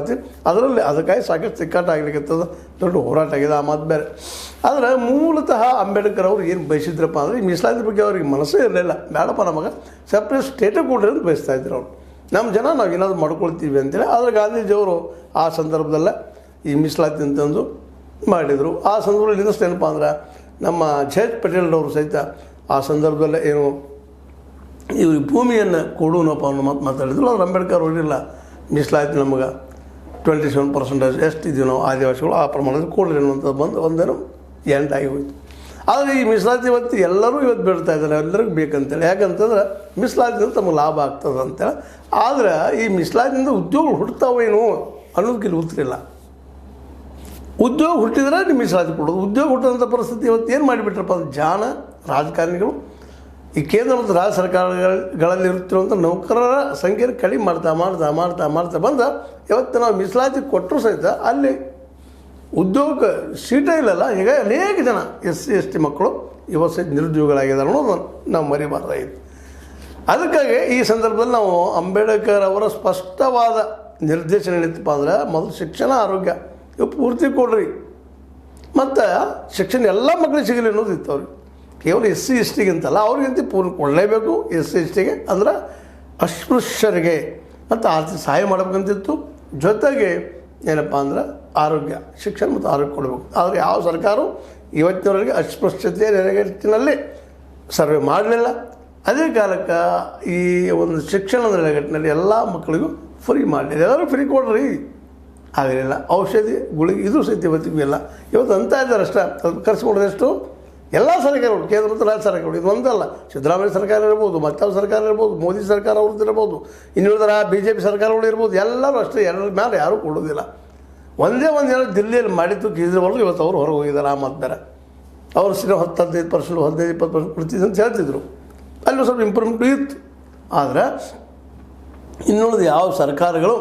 ಮೀಸಲಾತಿ ಅದರಲ್ಲಿ ಅದಕ್ಕಾಗಿ ಸಾಕಷ್ಟು ಸಿಕ್ಕಾಟ ಆಗ್ಲಿಕ್ಕತ್ತದ, ದೊಡ್ಡ ಹೋರಾಟ ಆಗಿದೆ, ಆ ಮಾತು ಬೇರೆ. ಆದರೆ ಮೂಲತಃ ಅಂಬೇಡ್ಕರ್ ಅವ್ರು ಏನು ಬಯಸಿದ್ರಪ್ಪ ಅಂದರೆ ಈ ಮೀಸಲಾತಿ ಬಗ್ಗೆ ಅವ್ರಿಗೆ ಮನಸ್ಸೇ ಇರಲಿಲ್ಲ. ಬೇಡಪ್ಪ ನಮಗೆ ಸಪ್ರೇಟ್ ಸ್ಟೇಟೇ ಕೊಡ್ರಿ ಅಂತ ಬಯಸ್ತಾ ಇದ್ರು ಅವರು. ನಮ್ಮ ಜನ ನಾವು ಏನಾದರೂ ಮಾಡ್ಕೊಳ್ತೀವಿ ಅಂತೇಳಿ. ಆದರೆ ಗಾಂಧೀಜಿಯವರು ಆ ಸಂದರ್ಭದಲ್ಲೇ ಈ ಮೀಸಲಾತಿ ಅಂತಂದು ಮಾಡಿದರು. ಆ ಸಂದರ್ಭದಲ್ಲಿ ಇನ್ನಷ್ಟು ಏನಪ್ಪ ಅಂದ್ರೆ ನಮ್ಮ ಜಯಂತ್ ಪಟೇಲ್ರವರು ಸಹಿತ ಆ ಸಂದರ್ಭದಲ್ಲೇ ಏನು ಇವ್ರಿಗೆ ಭೂಮಿಯನ್ನು ಕೊಡೋನಪ್ಪ ಅನ್ನೋ ಮಾತಾಡಿದ್ರು. ಅವ್ರು ಅಂಬೇಡ್ಕರ್ ಅವರಿಲ್ಲ ಮೀಸಲಾತಿ ನಮಗೆ 27% ಎಷ್ಟಿದ್ದೀವಿ ನಾವು ಆದಿವಾಸಿಗಳು ಆ ಪ್ರಮಾಣದಲ್ಲಿ ಕೊಡ್ರಿ ಅನ್ನುವಂಥದ್ದು ಬಂದು ಒಂದೇನು ಎಂಟಾಗಿ ಹೋಯಿತು. ಆದರೆ ಈ ಮೀಸಲಾತಿ ಇವತ್ತು ಎಲ್ಲರೂ ಇವತ್ತು ಬೀಳ್ತಾ ಇದ್ದಾರೆ, ಎಲ್ಲರಿಗೂ ಬೇಕಂತೇಳಿ. ಯಾಕಂತಂದ್ರೆ ಮೀಸಲಾತಿಯಿಂದ ತಮಗೆ ಲಾಭ ಆಗ್ತದೆ ಅಂತೇಳಿ. ಆದರೆ ಈ ಮೀಸಲಾತಿಯಿಂದ ಉದ್ಯೋಗಗಳು ಹುಡ್ತಾವೇನು ಅನ್ನೋದಕ್ಕಿಲ್ಲಿ ಉತ್ತರಿಲ್ಲ. ಉದ್ಯೋಗ ಹುಟ್ಟಿದ್ರೆ ನೀವು ಮೀಸಲಾತಿ ಕೊಡೋದು. ಉದ್ಯೋಗ ಹುಟ್ಟಿದಂಥ ಪರಿಸ್ಥಿತಿ ಇವತ್ತು ಏನು ಮಾಡಿಬಿಟ್ರಪ್ಪ ಅಂದ್ರೆ ಜಾಣ ರಾಜಕಾರಣಿಗಳು ಈ ಕೇಂದ್ರ ಮತ್ತು ರಾಜ್ಯ ಸರ್ಕಾರಗಳಲ್ಲಿ ಇರುತ್ತಿರುವಂಥ ನೌಕರರ ಸಂಖ್ಯೆ ಕಡಿಮೆ ಮಾಡ್ತಾ ಬಂದ ಇವತ್ತು ನಾವು ಮೀಸಲಾತಿ ಕೊಟ್ಟರು ಸಹಿತ ಅಲ್ಲಿ ಉದ್ಯೋಗ ಸೀಟೇ ಇಲ್ಲಲ್ಲ. ಈಗ ಅನೇಕ ಜನ SC ST ಮಕ್ಕಳು ಇವತ್ತು ಸಹಿತ ನಿರುದ್ಯೋಗಿಗಳಾಗಿದ್ದಾರೆ ಅನ್ನೋದು ನಾವು ಮರಿಬಾರ್ದಾಗಿತ್ತು. ಅದಕ್ಕಾಗಿ ಈ ಸಂದರ್ಭದಲ್ಲಿ ನಾವು ಅಂಬೇಡ್ಕರ್ ಅವರ ಸ್ಪಷ್ಟವಾದ ನಿರ್ದೇಶನ ಏನಿತ್ತಪ್ಪ ಅಂದ್ರೆ ಮೊದಲು ಶಿಕ್ಷಣ ಆರೋಗ್ಯ ಇವು ಪೂರ್ತಿ ಕೊಡ್ರಿ, ಮತ್ತು ಶಿಕ್ಷಣ ಎಲ್ಲ ಮಕ್ಕಳಿಗೆ ಸಿಗಲಿ ಅನ್ನೋದಿತ್ತು ಅವ್ರಿಗೆ. ಕೇವಲ SC ST ಅಂತಲ್ಲ, ಅವ್ರಿಗಂತ ಪೂರ್ಣ ಕೊಡಲೇಬೇಕು. SC ST ಅಂದ್ರೆ ಅಸ್ಪೃಶ್ಯರಿಗೆ ಮತ್ತು ಆರ್ಥಿಕ ಸಹಾಯ ಮಾಡಬೇಕಂತಿತ್ತು. ಜೊತೆಗೆ ಏನಪ್ಪ ಅಂದ್ರೆ ಆರೋಗ್ಯ, ಶಿಕ್ಷಣ ಮತ್ತು ಆರೋಗ್ಯ ಕೊಡಬೇಕು. ಆದರೆ ಯಾವ ಸರ್ಕಾರವು ಇವತ್ತಿನವರೆಗೆ ಅಸ್ಪೃಶ್ಯತೆ ನೆಲೆಗಟ್ಟಿನಲ್ಲಿ ಸರ್ವೆ ಮಾಡಲಿಲ್ಲ. ಅದೇ ಕಾಲಕ್ಕೆ ಈ ಒಂದು ಶಿಕ್ಷಣದ ನೆಲೆಗಟ್ಟಿನಲ್ಲಿ ಎಲ್ಲ ಮಕ್ಕಳಿಗೂ ಫ್ರೀ ಮಾಡಲಿಲ್ಲ. ಎಲ್ಲರೂ ಫ್ರೀ ಕೊಡ್ರಿ ಆಗಲಿಲ್ಲ. ಔಷಧಿ ಗುಳಿಗೆ ಇದು ಸಹಿತ ಇವತ್ತಿಗೂ ಇಲ್ಲ. ಇವತ್ತು ಅಂತ ಇದ್ದಾರೆ ಅಷ್ಟೇ. ಅದು ಖರ್ಚು ಕೊಡೋದೆಷ್ಟು ಎಲ್ಲ ಸರ್ಕಾರಗಳು, ಕೇಂದ್ರ ಮತ್ತು ರಾಜ್ಯ ಸರ್ಕಾರಗಳು. ಇದು ಒಂದಲ್ಲ, ಸಿದ್ದರಾಮಯ್ಯ ಸರ್ಕಾರ ಇರ್ಬೋದು, ಮತ್ತೊಂದು ಸರ್ಕಾರ ಇರ್ಬೋದು, ಮೋದಿ ಸರ್ಕಾರ ಅವ್ರದ್ದು ಇರ್ಬೋದು, ಇನ್ನುಳಿದರ BJP ಸರ್ಕಾರಗಳು ಇರ್ಬೋದು, ಎಲ್ಲರೂ ಅಷ್ಟೇ. ಎಲ್ಲರ ಮೇಲೆ ಯಾರೂ ಕೊಡೋದಿಲ್ಲ. ಒಂದೇ ಏನೋ ದಿಲ್ಲಿಯಲ್ಲಿ ಮಾಡಿತ್ತು ಕೇಜ್ರಿವಾಲ್, ಇವತ್ತು ಅವರು ಹೊರಗೆ ಹೋಗಿದ್ದಾರೆ. ಆ ಮಾತು ಬೇರೆ. ಅವರು 10-15%, 15-20% ಕೊಡ್ತಿದ್ರು ಅಂತ ಹೇಳ್ತಿದ್ರು. ಅಲ್ಲೂ ಸ್ವಲ್ಪ ಇಂಪ್ರೂವ್ಮೆಂಟು ಇತ್ತು. ಆದರೆ ಇನ್ನುಳಿದ ಯಾವ ಸರ್ಕಾರಗಳು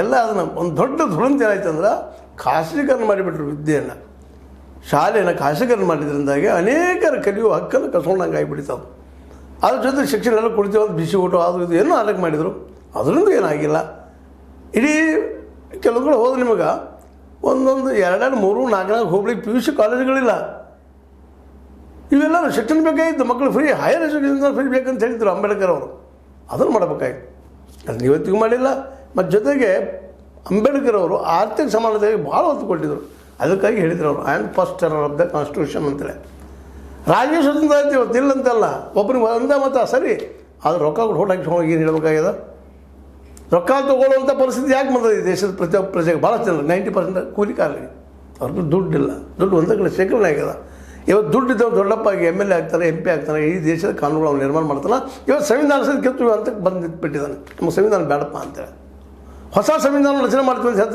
ಎಲ್ಲ ಅದನ್ನು ಒಂದು ದೊಡ್ಡ ದುರಂತ ಏನಾಯ್ತು ಅಂದ್ರೆ ಖಾಸಗೀಕರಣ ಮಾಡಿಬಿಟ್ರು. ವಿದ್ಯೆಯನ್ನು, ಶಾಲೆಯನ್ನು ಖಾಸಗೀಕರಣ ಮಾಡಿದ್ರಿಂದಾಗಿ ಅನೇಕರ ಕಲಿಯುವ ಹಕ್ಕನ್ನು ಕಸ್ಕೊಂಡಂಗೆ ಆಗಿಬಿಡ್ತಾವೆ. ಅದ್ರ ಜೊತೆ ಶಿಕ್ಷಣ ಎಲ್ಲ ಕೊಡ್ತೀವಿ ಅಂತ ಬಿಸಿ ಊಟ ಅದು ಇದು ಏನೋ ಆರೋಗ್ಯ ಮಾಡಿದರು. ಅದರಿಂದ ಏನಾಗಿಲ್ಲ. ಇಡೀ ಕೆಲವುಗಳು ಹೋದ್ರೆ ನಿಮಗೆ ಒಂದೊಂದು 2, 3, 4 ಹೋಗ್ಲಿ PUC ಕಾಲೇಜುಗಳಿಲ್ಲ. ಇವೆಲ್ಲ ಶಿಕ್ಷಣ ಬೇಕಾಗಿತ್ತು. ಮಕ್ಕಳು ಫ್ರೀ, ಹೈಯರ್ ಎಜುಕೇಷನ್ ಫ್ರೀ ಬೇಕಂತ ಹೇಳಿದ್ರು ಅಂಬೇಡ್ಕರ್ ಅವರು. ಅದನ್ನು ಮಾಡಬೇಕಾಗಿತ್ತು. ಅದನ್ನು ಇವತ್ತಿಗೂ ಮಾಡಿಲ್ಲ. ಮತ್ತು ಜೊತೆಗೆ ಅಂಬೇಡ್ಕರ್ ಅವರು ಆರ್ಥಿಕ ಸಮಾನತೆಗೆ ಭಾಳ ಒತ್ತು ಕೊಟ್ಟಿದ್ದರು. ಅದಕ್ಕಾಗಿ ಹೇಳಿದ್ರು ಅವರು and first terror of the constitution ಅಂತೇಳಿ. ರಾಜ್ಯ ಸ್ವತಂತ್ರ ಆಯ್ತು ಇವತ್ತು, ಇಲ್ಲಂತಲ್ಲ. ಒಬ್ಬನಿಗೆ ಒಂದೇ ಮತ ಸರಿ, ಆದರೆ ರೊಕ್ಕ ಕೊಟ್ಟು ಹೋಗಿ ಹಾಕಿ ಏನು ಹೇಳಬೇಕಾಗ್ಯದ? ರೊಕ್ಕ ತೊಗೊಳ್ಳುವಂಥ ಪರಿಸ್ಥಿತಿ ಯಾಕೆ ಬಂದಿದೆ ದೇಶದ ಪ್ರತಿಯೊಬ್ಬ ಪ್ರಜೆಗೆ? ಭಾಳ ಜನ 90% ಕೂಲಿಕಾರರಿಗೆ ಅವ್ರಿಗೆ ದುಡ್ಡಿಲ್ಲ. ದುಡ್ಡು ಒಂದೇ ಕಡೆ ಶೇಖರಣೆ ಆಗ್ಯದ. ಇವತ್ತು ದುಡ್ಡಿದ್ದವ್ರು ದೊಡ್ಡಪ್ಪಾಗಿ MLA ಆಗ್ತಾರೆ, MP ಆಗ್ತಾನೆ, ಈ ದೇಶದ ಕಾನೂನುಗಳು ಅವ್ನು ನಿರ್ಮಾಣ ಮಾಡ್ತಾನೆ. ಇವತ್ತು ಸಂವಿಧಾನ ಸಹಿತ ಕಿತ್ತು ಅಂತ ಬಂದುಬಿಟ್ಟಿದ್ದಾನೆ. ನಮ್ಮ ಸಂವಿಧಾನ ಬೇಡಪ್ಪ ಅಂತೇಳಿ ಹೊಸ ಸಂವಿಧಾನ ರಚನೆ ಮಾಡ್ತೀವಿ ಅಂತ ಹೇಳ್ತಾರೆ.